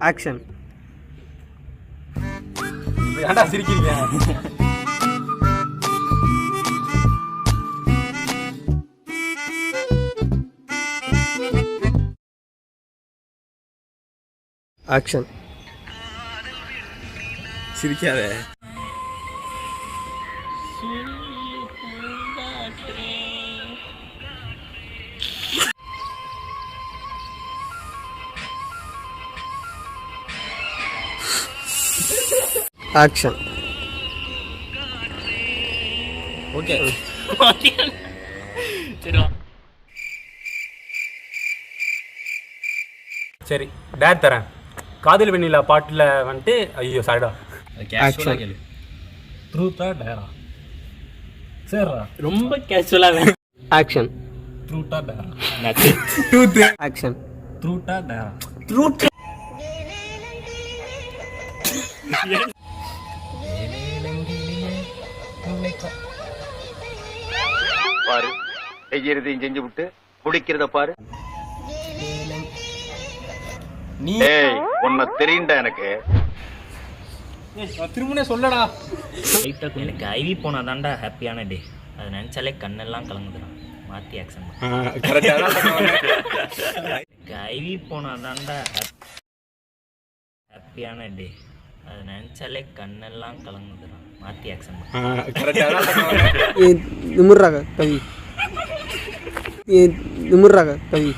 Action. ஏன்டா சிரிக்கிறீங்க? Action. சிரிக்காத. ஆக்ஷன். ஓகே சரி டேட் தரேன். காதல் வெண்ணிலா பாட்டில் வந்துட்டு ஐயோ சாரிடா. ஆக்ஷன். ட்ரூத்தா டேரா? சரிடா. ரொம்ப கேஷுவலாக. ஆக்ஷன். ட்ரூட்டா டேரா? ட்ரூத். ஆக்ஷன். ட்ரூட்டா டேரா? ட்ரூத். பாரு, செய்யறதையும் செஞ்சு விட்டு குடிக்கிறத பாரு. நீ உன்னை தெரியுண்டா எனக்கு. திரும்பனே சொல்லடா. எனக்கு ஐவி போனால் தான்டா ஹாப்பியான டே. அதை நினச்சாலே கண்ணெல்லாம் கலங்குதுடா. மாற்றி ஆக்ஷன். எனக்கு ஐவி போனால் தான்டா ஹாப்பியான டே. அதை நினச்சாலே கண்ணெல்லாம் கலங்குதுடா. மாற்றி ஆக்ஷன். நிமிர்றாக கவி. நிமிர்றாக கவி.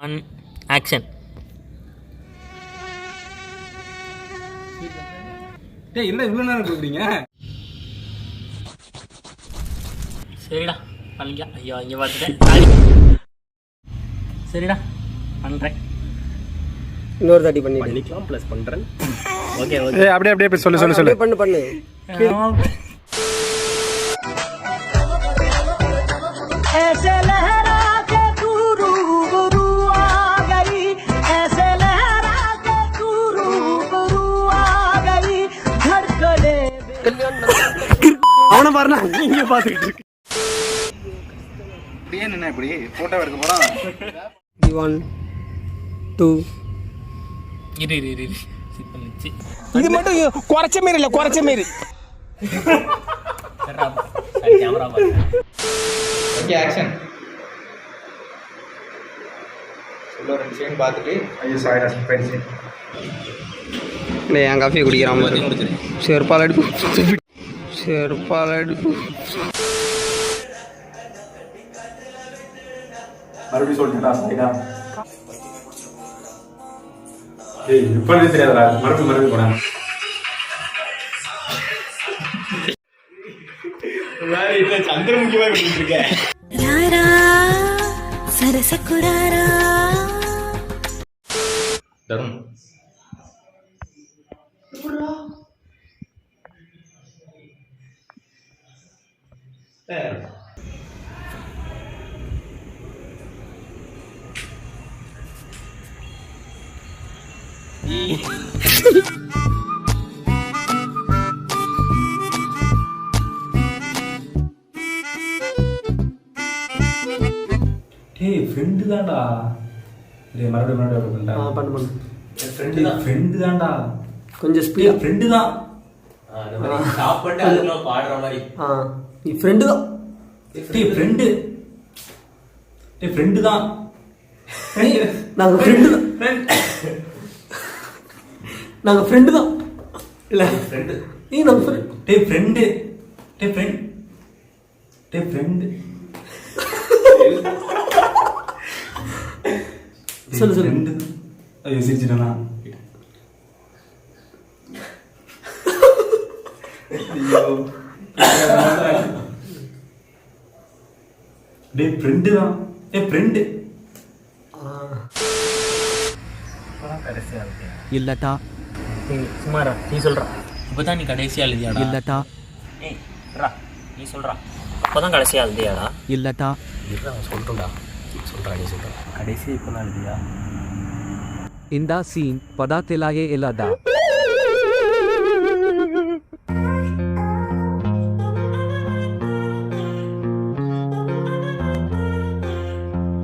One action. டேய் என்ன இவ்வளோ நேரம் கொடுக்குறீங்க? சரிடா பண்ணிக்கலாம். ஐயோ இங்கே பார்த்துட்டேன். சரிடா பண்ணுறேன். இன்னொரு தாட்டி பண்ணி பண்ணிக்கலாம் ப்ளஸ் பண்ணுறேன். Okay okay. அப்படியே அப்படியே சொல்லு. பண்ணு. ऐसे लहरा के तू रूबरू आ गई, ऐसे लहरा के तू रूबरू आ गई, धड़कने அவனை பாருண்ணா, நீங்க பார்த்துக்கிட்டு இருக்கு. இப்படியே நின்னா இப்படி போட்டோ எடுக்க போறான். 1 2 இரு இது மட்டும் குறைச்ச மாரி இல்லை, குறைச்ச மாரி. கேமரா பாரு. Okay action. சொல்ல ரெண்டு சீன் பார்த்துட்டு ஐயோ சாரிடா ஸ்பென்ஸ். டேய் என் காஃபி குடிக்கிறான் பாரு. செருப்பால் அடிப்பு. மறுபடியும் சொல்லிட்டா சாரிடா. ஏய் இப்போ தெரியாதடா. மறுபடியும் போறேன். சந்திரமுகியா பண்ணிட்டு இருக்கேன். रारा सरसकुरारा தரும் டேய் ஃப்ரெண்டு தான்டா. டேய் மறுபடியும் பண்ணு. ஃப்ரெண்டு தான்டா. கொஞ்சம் ஸ்பீடா. ஃப்ரெண்டு தான். சாப்பிட்டு அதுல பாடுற மாதிரி. நீ ஃப்ரெண்டு தான். டேய் ஃப்ரெண்டு. டேய் ஃப்ரெண்டு தான். நாங்க ஃப்ரெண்டு தான். நாங்க ஃப்ரெண்டு தான். இல்ல ஃப்ரெண்டு. நீ நம்ம ஃப்ரெண்ட். டேய் ஃப்ரெண்டு. டேய் ஃப்ரெண்ட். டேய் ஃப்ரெண்டு. சொல்லு. ஐயோ சிரிச்சிட்டேனா? டேய் ஃப்ரெண்டு தான். டேய் ஃப்ரெண்டு. இல்லட்டா. சுமாரா நீ சொல்றா. இப்பதான் நீ கடைசியா எழுதியாடா? இல்லட்டா. ஏய் ரா நீ சொல்றா. அப்பதான் கடைசியா எழுதியாடா? இல்லட்டா. இல்ல சொல்றா. நீ சொல்றா. கடைசி இப்பதான் எழுதியா? இந்த சீன் பதாத்திலாயே இல்லடா.